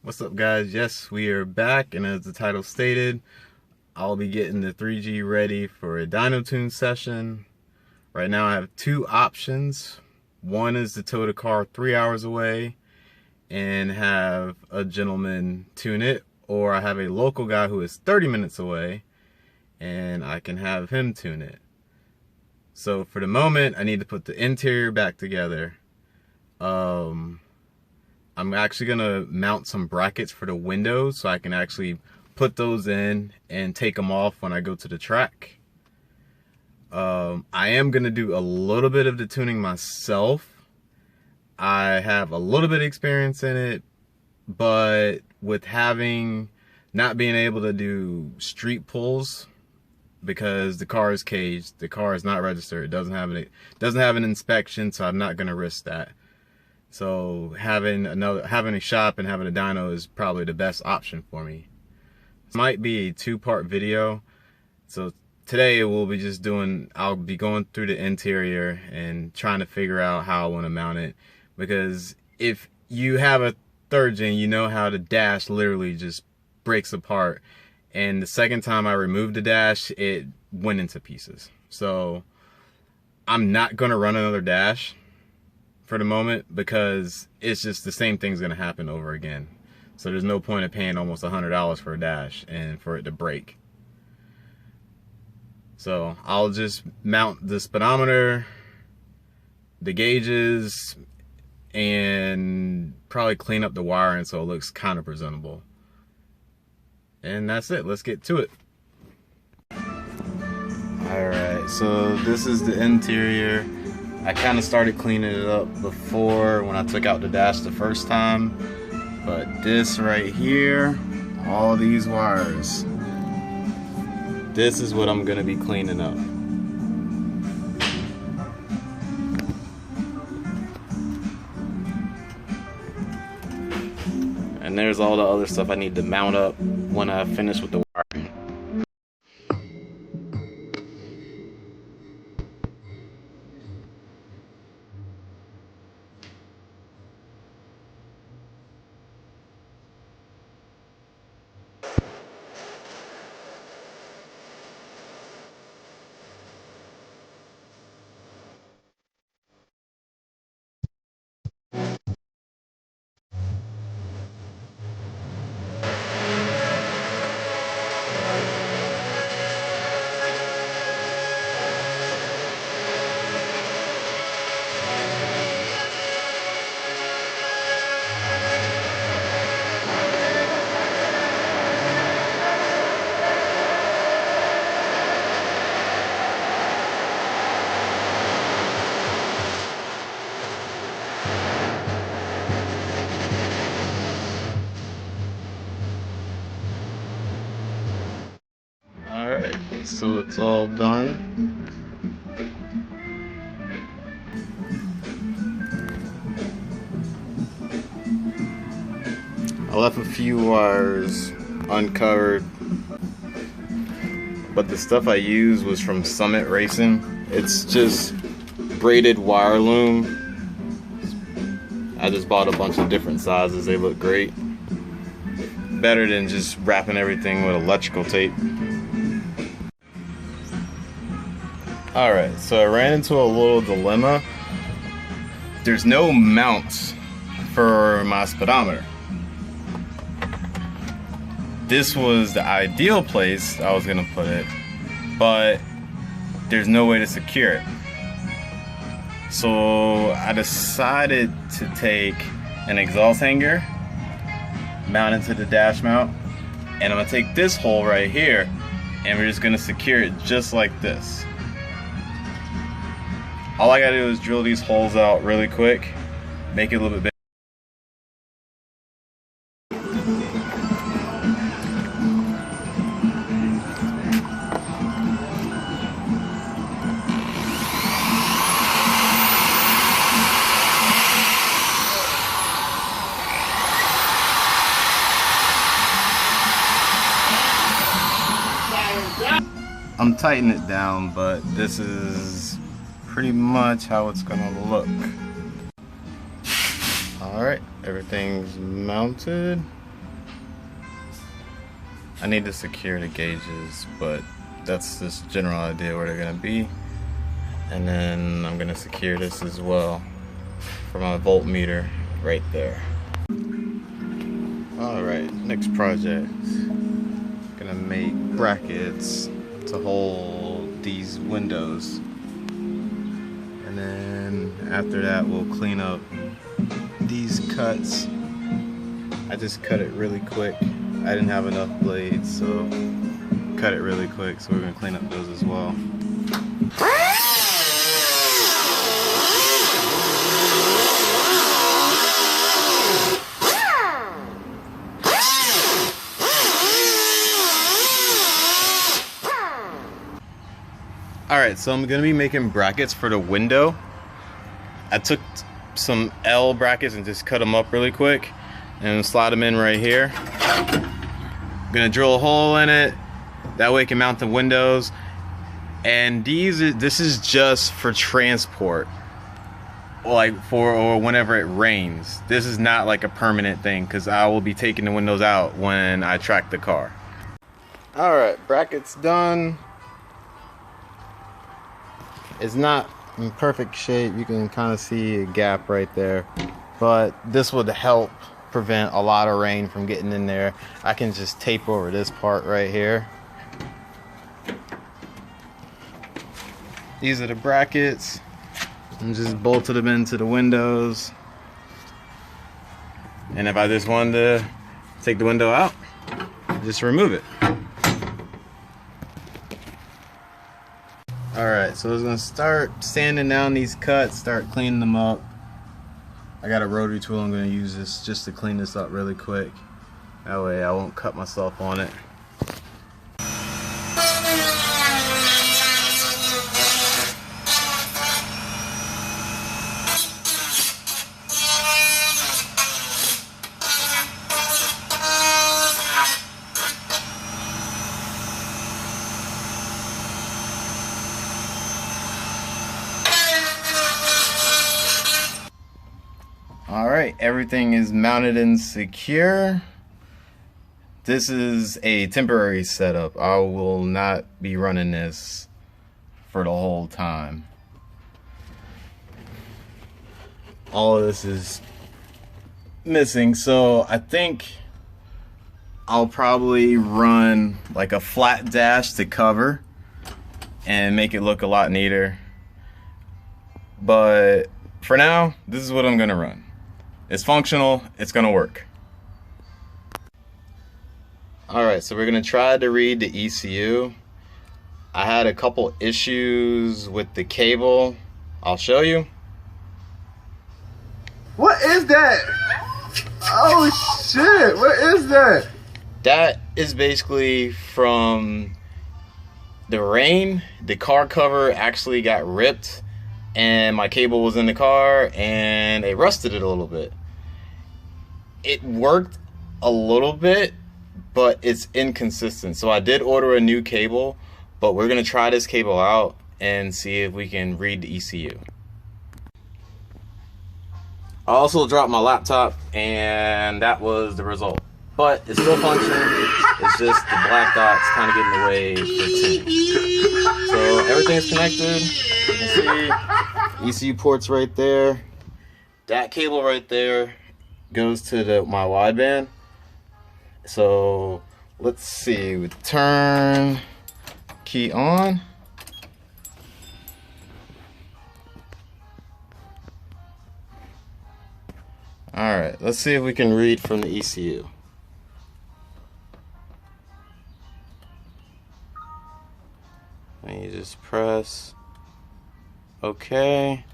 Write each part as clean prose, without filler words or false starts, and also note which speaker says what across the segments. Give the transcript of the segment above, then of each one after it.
Speaker 1: What's up, guys? Yes, we are back, and as the title stated, I'll be getting the 3G ready for a dyno tune session. Right now I have two options. One is to tow the car 3 hours away and have a gentleman tune it, or I have a local guy who is 30 minutes away and I can have him tune it. So for the moment, I need to put the interior back together. I'm actually gonna mount some brackets for the windows so I can actually put those in and take them off when I go to the track. I am gonna do a little bit of the tuning myself. I have a little bit of experience in it, but with not being able to do street pulls because the car is caged, the car is not registered, it doesn't have an inspection, so I'm not gonna risk that. So having a shop and having a dyno is probably the best option for me. This might be a two-part video. So today I'll be going through the interior and trying to figure out how I want to mount it. Because if you have a third gen, you know how the dash literally just breaks apart. And the second time I removed the dash, it went into pieces. So I'm not gonna run another dash for the moment because it's just the same thing's gonna happen over again. So there's no point of paying almost $100 for a dash and for it to break. So I'll just mount the speedometer, the gauges, and probably clean up the wiring so it looks kind of presentable. And that's it, let's get to it. Alright, so this is the interior. I kind of started cleaning it up before when I took out the dash the first time, but this right here, all these wires, this is what I'm gonna be cleaning up. And there's all the other stuff I need to mount up when I finish with the wiring. Alright, so it's all done. I left a few wires uncovered, but the stuff I used was from Summit Racing. It's just braided wire loom. I just bought a bunch of different sizes, they look great. Better than just wrapping everything with electrical tape. Alright, so I ran into a little dilemma. There's no mounts for my speedometer. This was the ideal place I was gonna put it, but there's no way to secure it. So I decided to take an exhaust hanger, mount it to the dash mount, and I'm gonna take this hole right here and we're just gonna secure it just like this. All I gotta do is drill these holes out really quick, make it a little bit bigger. I'm tightening it down, but this is pretty much how it's gonna look. Alright, everything's mounted. I need to secure the gauges, but that's this general idea where they're gonna be. And then I'm gonna secure this as well for my voltmeter right there. Alright, next project. Gonna make brackets to hold these windows. And then after that we'll clean up these cuts. I just cut it really quick. I didn't have enough blades, so cut it really quick, so we're gonna clean up those as well. Alright, so I'm gonna be making brackets for the window. I took some L brackets and just cut them up really quick and slide them in right here. I'm gonna drill a hole in it, that way I can mount the windows. And this is just for transport, like or whenever it rains. This is not like a permanent thing, because I will be taking the windows out when I track the car. Alright, brackets done. It's not in perfect shape. You can kind of see a gap right there, but this would help prevent a lot of rain from getting in there. I can just tape over this part right here. These are the brackets, and just bolted them into the windows. And if I just wanted to take the window out, just remove it. Alright, so I was going to start sanding down these cuts, start cleaning them up. I got a rotary tool, I'm going to use this just to clean this up really quick. That way I won't cut myself on it. Alright, everything is mounted and secure. This is a temporary setup. I will not be running this for the whole time. All of this is missing, so I think I'll probably run like a flat dash to cover and make it look a lot neater. But for now, this is what I'm gonna run. It's functional, it's gonna work. Alright, so we're gonna try to read the ECU. I had a couple issues with the cable. I'll show you.
Speaker 2: What is that? Oh shit, what is that?
Speaker 1: That is basically from the rain. The car cover actually got ripped, and my cable was in the car and it rusted it a little bit. It worked a little bit, but it's inconsistent. So I did order a new cable, but we're gonna try this cable out and see if we can read the ECU. I also dropped my laptop and that was the result. But it's still functioning. It's just the black dots kind of getting in the way for tuning. So everything's connected. You can see ECU ports right there. That cable right there goes to my wideband. So let's see, with turn key on. Alright, let's see if we can read from the ECU. And you just press OK.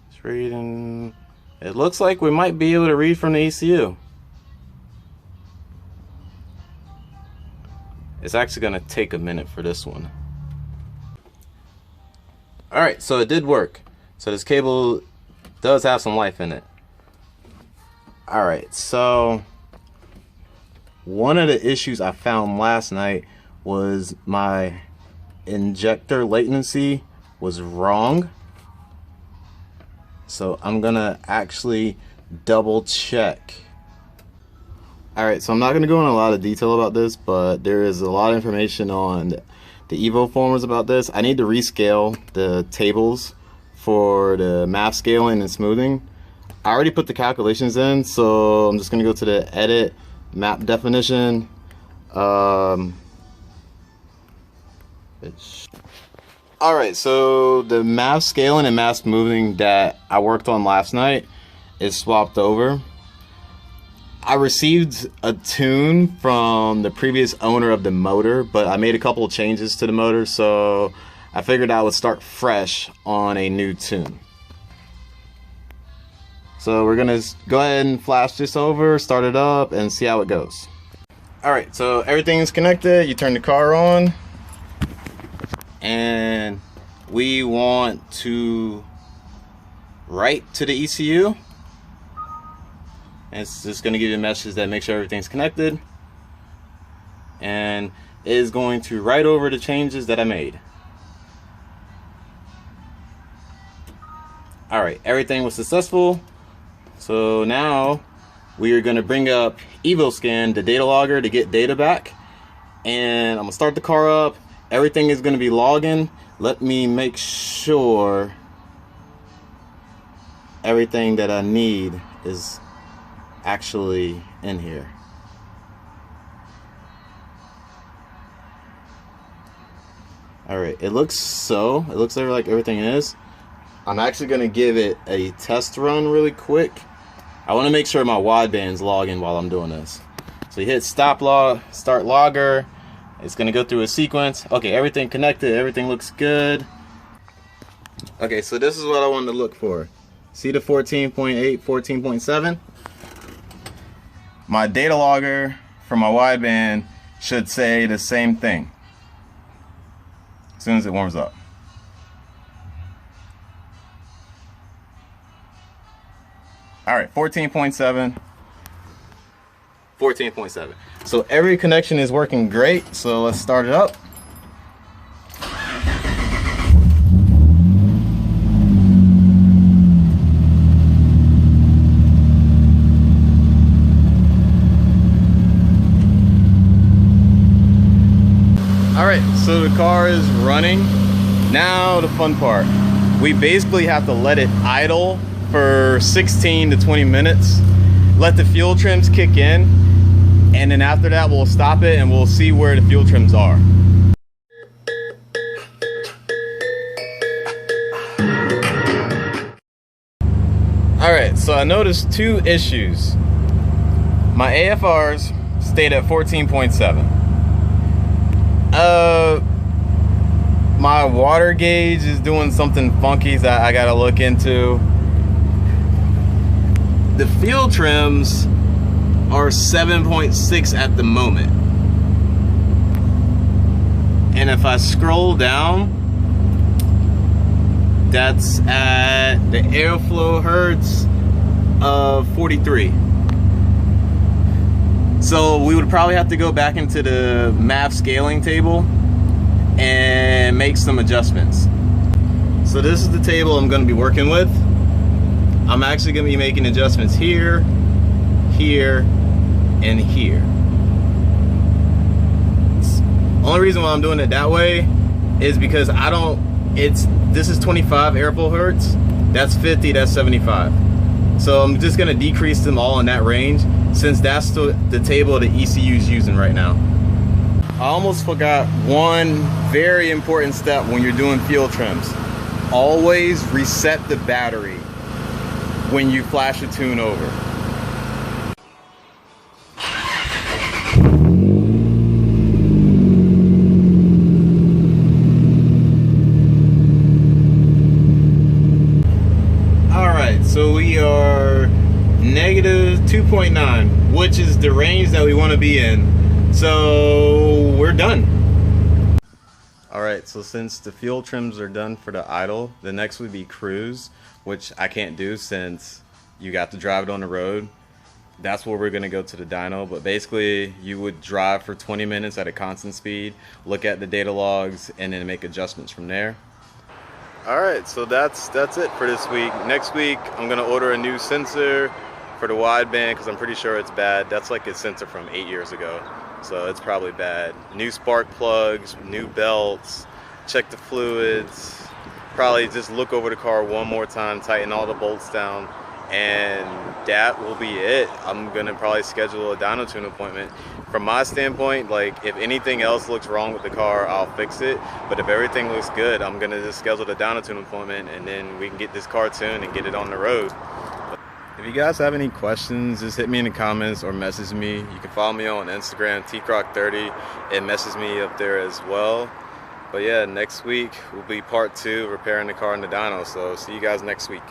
Speaker 1: It's reading. It looks like we might be able to read from the ECU. It's actually going to take a minute for this one. Alright, so it did work. So this cable does have some life in it. Alright, so one of the issues I found last night was my injector latency was wrong. So I'm gonna actually double check. Alright, so I'm not going to go in a lot of detail about this, but there is a lot of information on the Evo forums about this. I need to rescale the tables for the math scaling and smoothing. I already put the calculations in, so I'm just going to go to the edit map definition. Alright, so the math scaling and math smoothing that I worked on last night is swapped over. I received a tune from the previous owner of the motor, but I made a couple of changes to the motor, so I figured I would start fresh on a new tune. So we're gonna go ahead and flash this over, start it up, and see how it goes. Alright, so everything is connected. You turn the car on, and we want to write to the ECU. And it's just going to give you a message that makes sure everything's connected, and it is going to write over the changes that I made. Alright, everything was successful. So now we are going to bring up EvoScan, the data logger, to get data back. And I'm going to start the car up. Everything is going to be logging. Let me make sure everything that I need is actually in here. Alright, it looks like everything is. I'm actually going to give it a test run really quick. I want to make sure my wideband's logging while I'm doing this. So you hit start logger. It's going to go through a sequence. Okay, everything connected, everything looks good. Okay, so this is what I wanted to look for. See the 14.8, 14.7? My data logger for my wideband should say the same thing as soon as it warms up. Alright, 14.7. 14.7. So every connection is working great, so let's start it up. Alright, so the car is running. Now the fun part. We basically have to let it idle for 16 to 20 minutes. Let the fuel trims kick in, and then after that we'll stop it and we'll see where the fuel trims are. Alright, so I noticed two issues. My AFRs stayed at 14.7. My water gauge is doing something funky that I gotta look into. The fuel trims are 7.6 at the moment. And if I scroll down, that's at the airflow hertz of 43. So we would probably have to go back into the math scaling table and make some adjustments. So this is the table I'm going to be working with. I'm actually going to be making adjustments here, here, and here. Only reason why I'm doing it that way is because this is 25 airflow hertz, that's 50, that's 75. So I'm just going to decrease them all in that range, since that's the table the ECU is using right now. I almost forgot one very important step when you're doing fuel trims. Always reset the battery when you flash a tune over. Alright, so we are negative 2.9, which is the range that we want to be in. So we're done. Alright, so since the fuel trims are done for the idle, the next would be cruise, which I can't do since you got to drive it on the road. That's where we're going to go to the dyno, but basically you would drive for 20 minutes at a constant speed, look at the data logs, and then make adjustments from there. Alright, so that's it for this week. Next week I'm going to order a new sensor For the wideband, because I'm pretty sure it's bad, that's like a sensor from 8 years ago, so it's probably bad. New spark plugs, new belts, check the fluids, probably just look over the car one more time, tighten all the bolts down, and that will be it. I'm gonna probably schedule a dyno tune appointment. From my standpoint, like, if anything else looks wrong with the car, I'll fix it, but if everything looks good, I'm gonna just schedule the dyno tune appointment, and then we can get this car tuned and get it on the road. If you guys have any questions, just hit me in the comments or message me. You can follow me on Instagram, tcroc30, and message me up there as well. But yeah, next week will be part 2, repairing the car in the dyno. So see you guys next week.